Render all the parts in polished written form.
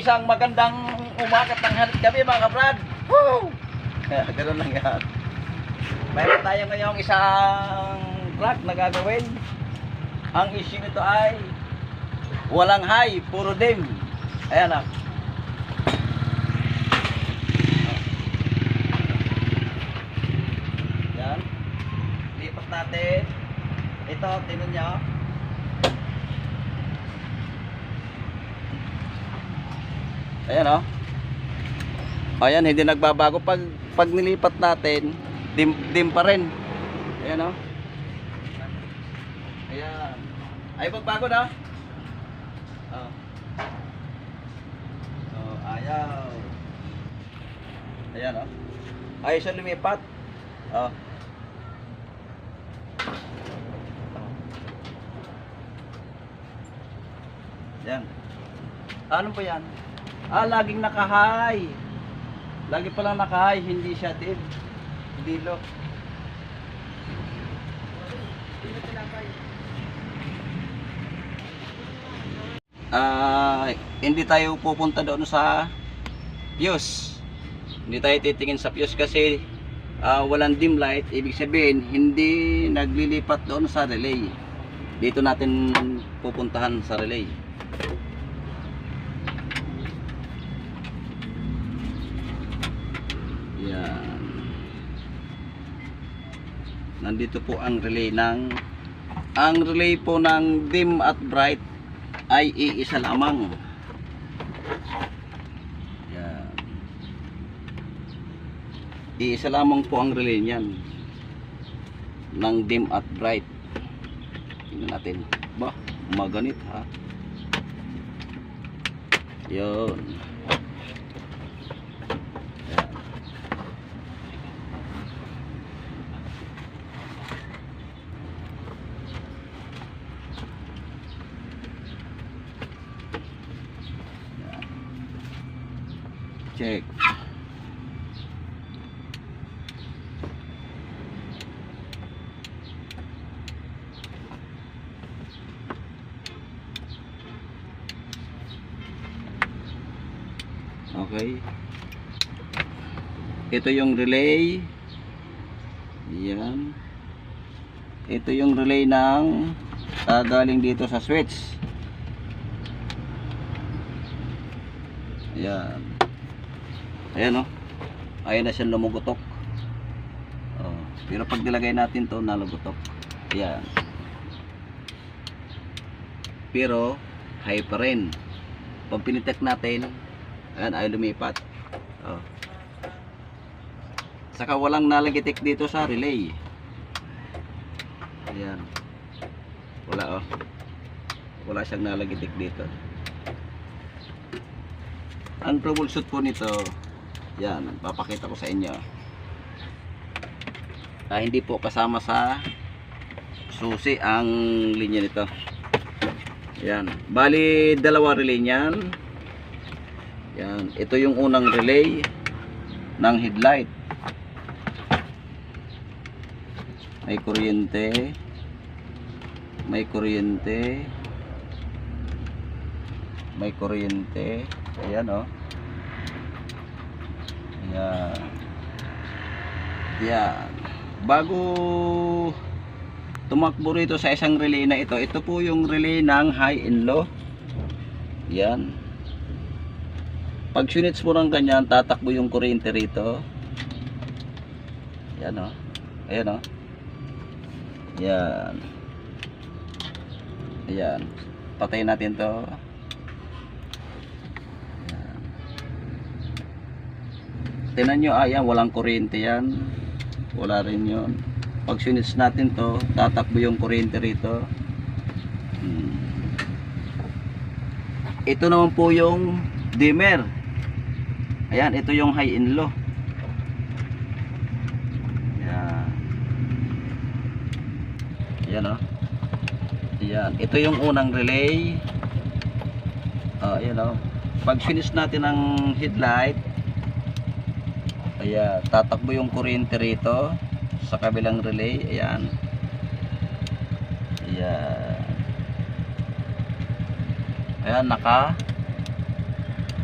isang magandang umaga at tanghali gabi mga kabrad. Woo! Ganun lang yan. Mayroon tayo ngayong isang track na gagawin. Ang issue nito ay walang high, puro dim. Ayan ah. Yan. Lipat natin. Ito, tingnan nyo. Ayan oh. Ayan, hindi nagbabago pag nilipat natin, dim pa rin. Ayan oh. Ayan. Ay pagbago na. Oh. Oh, ayaw. Ayan oh. Ay siya lumipat. Oh. Yan. Ano po yan? Laging naka-high. Lagi palang naka-high, hindi siya dim. Hindi low. Hindi tayo pupunta doon sa fuse. Hindi tayo titingin sa fuse kasi walang dim light. Ibig sabihin, hindi naglilipat doon sa relay. Dito natin pupuntahan sa relay. Yan. Nandito po ang relay po ng dim at bright ay iisa lamang. Yan. Iisa lamang po ang relay niyan ng dim at bright. Tingnan natin. Ba, maganit ha. Yun. Check. Okay. Ito yung relay. Yan. Ito yung relay ng galing dito sa switch. Yan. Ayan o. Ayan na siyang lumugutok. Pero pag nilagay natin to, nalugutok. Ayan. Pero high pa rin. Pag pinitek natin, ayan, ay lumipat. Saka walang nalagitik dito sa relay. Ayan. Wala o. Wala siyang nalagitik dito. Ang troubleshoot po nito, yan, papakita ko sa inyo. Hindi po kasama sa susi ang linya nito. Yan. Bali, dalawa relay niyan. Yan. Ito yung unang relay ng headlight. May kuryente. May kuryente. May kuryente. Ayan o. Ayan. Ayan. Bago tumakbo rito sa isang relay na ito, ito po yung relay ng high and low. Ayan. Pag sunits mo ng ganyan, tatakbo yung kuryente rito. Ayan o. Ayan o. Ayan. Ayan. Patayin natin to. Tingnan nyo, ayan, walang kuryente yan. Wala rin yun. Pag sunits natin to, tatakbo yung kuryente rito. Ito naman po yung dimmer. Ayan, ito yung high and low. Ayan. Ayan o. Ayan, ito yung unang relay. Ayan o. Pag sunits natin ang headlight, ayan, tatakbo yung kuryente rito sa kabilang relay. Ayan. Ayan. Ayan,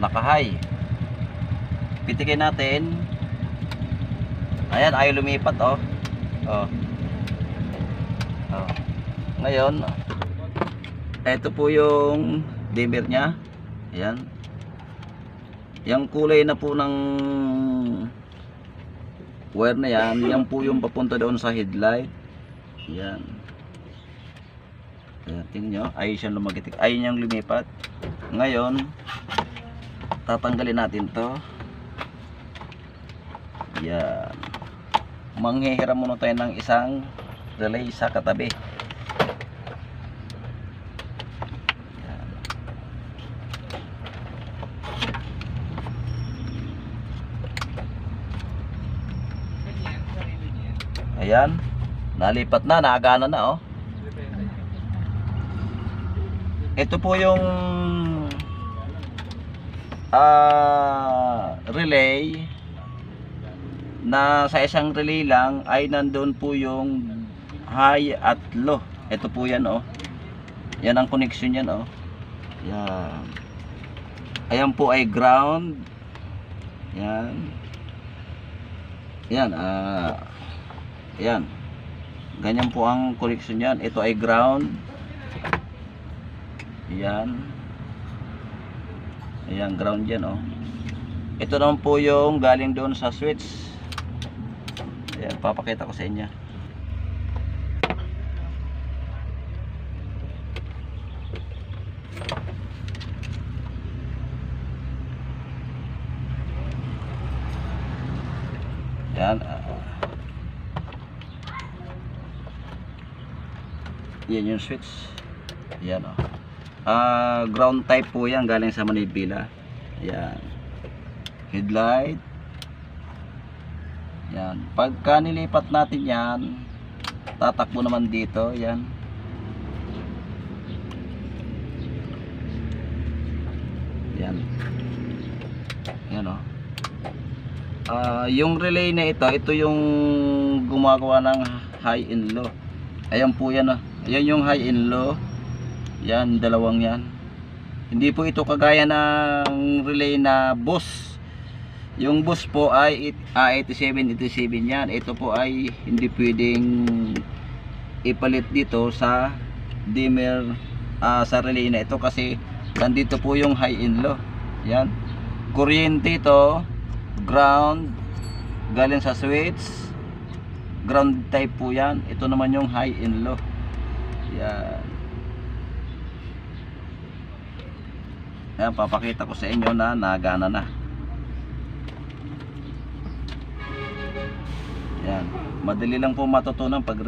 naka-high. Pitikin natin. Ayan, ayaw lumipat, oh. Oh. Oh. Ngayon, ito po yung dimmer nya. Ayan. Yung kulay na po ng wire na yan, yan po yung papunta doon sa headlight. Ayan. Ayan, tingnan nyo, ayaw siyang lumagitik, ayaw niyang lumipat. Ngayon, tatanggalin natin to. Ayan. Manghihiram muna tayo ng isang relay sa katabi. Ayan, nalipat na, naagana na, oh. Ito po yung relay na sa isang relay lang ay nandun po yung high at low. Ito po yan, oh. Yan ang connection yan, oh. Yan. Ayan po ay ground. Yan. Yan, ayan. Ganyan po ang connection yan. Ito ay ground. Ayan. Ayan, ground yan, oh. Ito naman po yung galing doon sa switch. Ayan, papakita ko sa inyo. Ayan. Yan yung switch. Ayan, oh. Ground type po yan, galing sa manibela. Ayan. Headlight. Ayan. Pagka nilipat natin yan, tatakbo naman dito. Ayan. Ayan. Ayan, oh. Yung relay na ito yung gumagawa ng high and low. Ayan po yan, oh. Ayan yung high and low. Yan, dalawang yan. Hindi po ito kagaya ng relay na bus. Yung bus po ay 87 yan. Ito po ay hindi pwedeng ipalit dito sa dimmer, sa relay na ito, kasi nandito po yung high and low. Yan. Kuryente ito, ground, galing sa switch. Ground type po yan. Ito naman yung high and low. Yan. Ayan, papakita ko sa inyo na nagana na. Ayan, madali lang po matutunan pag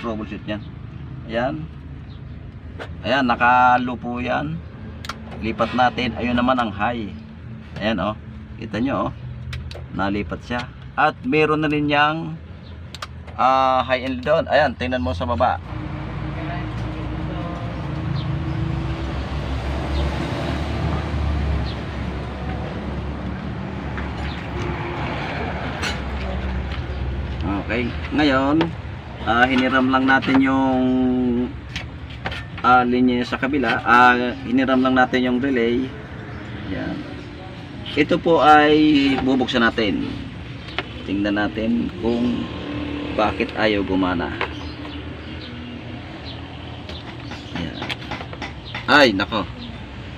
troubleshoot yan. Ayan. Ayan, naka-low po yan. Lipat natin. Ayun naman ang high. Ayan, oh. Kita nyo, oh. Nalipat siya. At meron na rin yang high and low down. Ayan, tingnan mo sa baba. Okay, ngayon hiniram lang natin yung linya sa kabila. Hiniram lang natin yung relay. Yan. Ito po ay bubuksan natin. Tingnan natin kung bakit ayaw gumana. Yan. Ay, nako.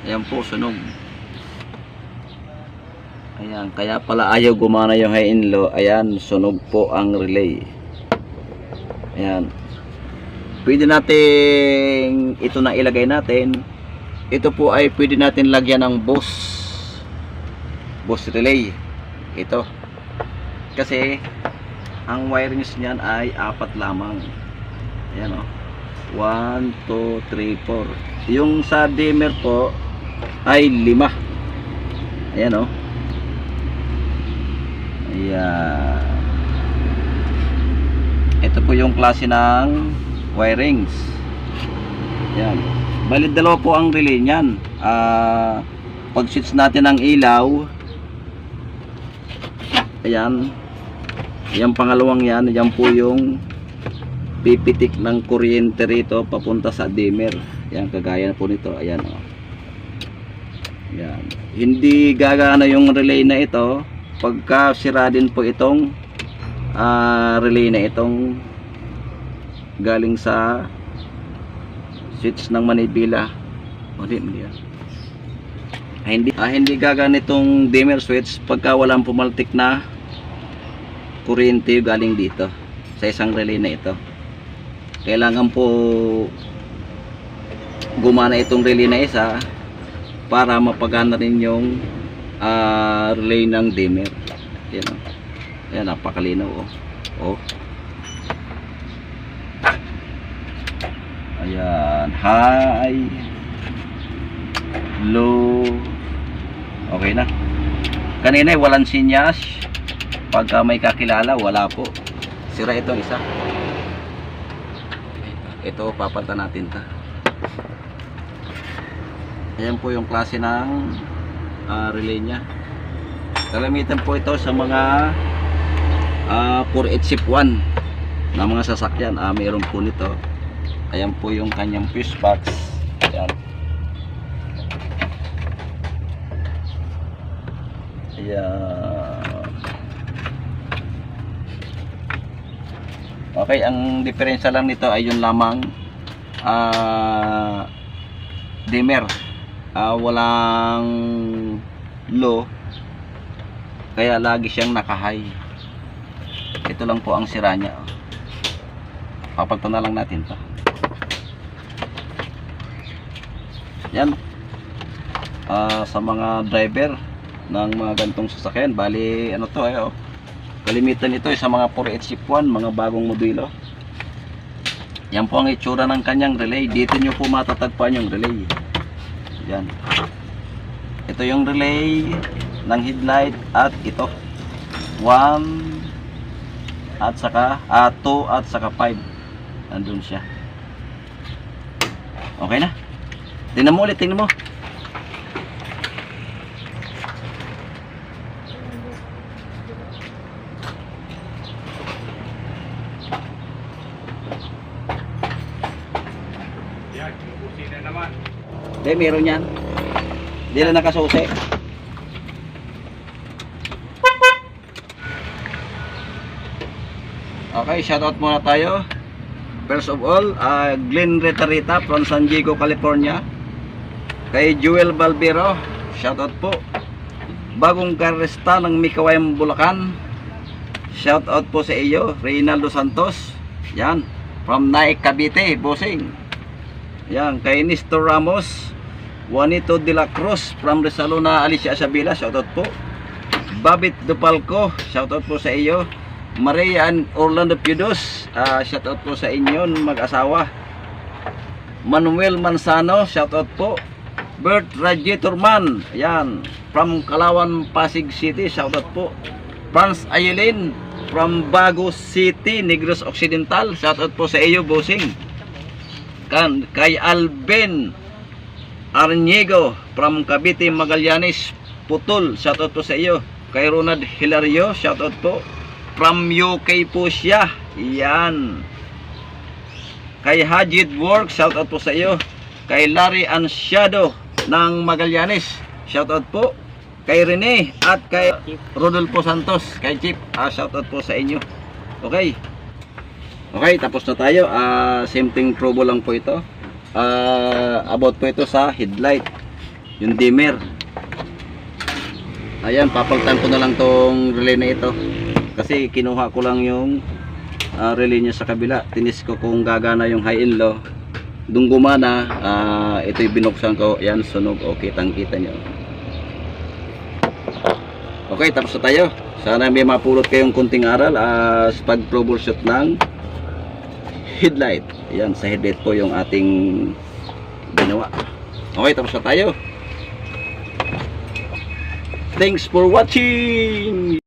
Ayan po, sunog. Ayan, kaya pala ayaw gumana yung high and low. Ayan, sunog po ang relay. Ayan. Pwede natin ito na ilagay natin. Ito po ay pwede natin lagyan ng bus relay. Ito. Kasi ang wirings niyan ay 4 lamang. Ayan, oh. 1, 2, 3, 4. Yung sa dimmer po ay 5. Ayan, oh. Ayan. Ito po yung klase ng wirings. Ayan. Bali, dalawa po ang relay niyan. Pag switch natin ang ilaw, ayan, yung pangalawang yan, yan po yung pipitik ng kuryente rito papunta sa dimmer. Ayan, kagaya po nito. Ayan, oh. Yan. Hindi gagana yung relay na ito pagka sira din po itong relay na itong galing sa switch ng manibela. Hindi gagana itong dimmer switch pagka walang pumaltik na kuryente galing dito sa isang relay na ito. Kailangan po gumana itong relay na isa para mapagana rin yung relay ng dimmer. Yan o. Yan, napakalinaw o. Oh. Ayan, high, low. Okay na. Kanina walang sinyas. Pagka may kakilala, wala po. Sira itong isa. Ito, papalitan natin ta. Ayan po yung klase ng relay nya. Kalamitan po ito sa mga 480-1 na mga sasakyan. Mayroon po nito. Ayan po yung kanyang fuse box. Ayan. Ayan. Okay, ang diferensya lang nito ay yung lamang dimmer. Walang low, kaya lagi siyang naka-high. Ito lang po ang sira niya. Papagtan na lang natin to. Yan. Sa mga driver ng mga gantong sasakyan, bali ano to kalimitan ito sa mga 480-1, mga bagong modelo. Yan po ang itsura ng kanyang relay. Dito nyo po matatagpuan yung relay. Yan. Ito yung relay ng headlight at ito 1 at saka 2 at saka 5. Nandun siya. Okay na. Tingnan mo ulit, tingnan mo. Meron yan. Hindi na nakasusi. Okay, shoutout muna tayo. First of all, Glenn Retarita from San Diego, California. Kay Joel Balbero, shoutout po. Bagong Karesta ng Mikawayam, Bulacan. Shoutout po sa iyo. Reynaldo Santos. Yan. From Naik, Cavite, bossing. Yan. Kay Nestor Ramos. Juanito de la Cruz from Resalona, Alicia Asabila, shoutout po. Babit Dupalco, shoutout po sa iyo. Maria and Orlando Piudos, shoutout po sa inyo mag-asawa. Manuel Manzano, shoutout po. Bert Rajeturman, yan, from Kalawan, Pasig City, shoutout po. Franz Ayelin from Bago City, Negros Occidental, shoutout po sa iyo, bossing. Kay Alvin Arniego from Cavite, Magallanes, Putol, shoutout po sa iyo. Kay Ronald Hilario, shoutout po. From UK po siya. Yan. Kay Hajid Work, shoutout po sa iyo. Kay Larry Ansiado ng Magallanes, shoutout po. Kay Rene at kay Rodolfo Santos, kay Chip, shoutout po sa inyo. Okay. Okay, tapos na tayo. Same thing, trouble lang po ito. About po ito sa headlight, yung dimmer. Ayan, papalitan ko na lang tong relay na ito kasi kinuha ko lang yung relay niya sa kabila. Tinis ko kung gagana yung high and low. Dung gumana, ito'y binuksan ko. Ayan, sunog. Okay, tangkita nyo. Okay, tapos na tayo. Sana may mapulot kayong kunting aral sa pag-troubleshoot ng headlight. Ayan, sa headlight po yung ating ginawa. Okay, tapos na tayo. Thanks for watching.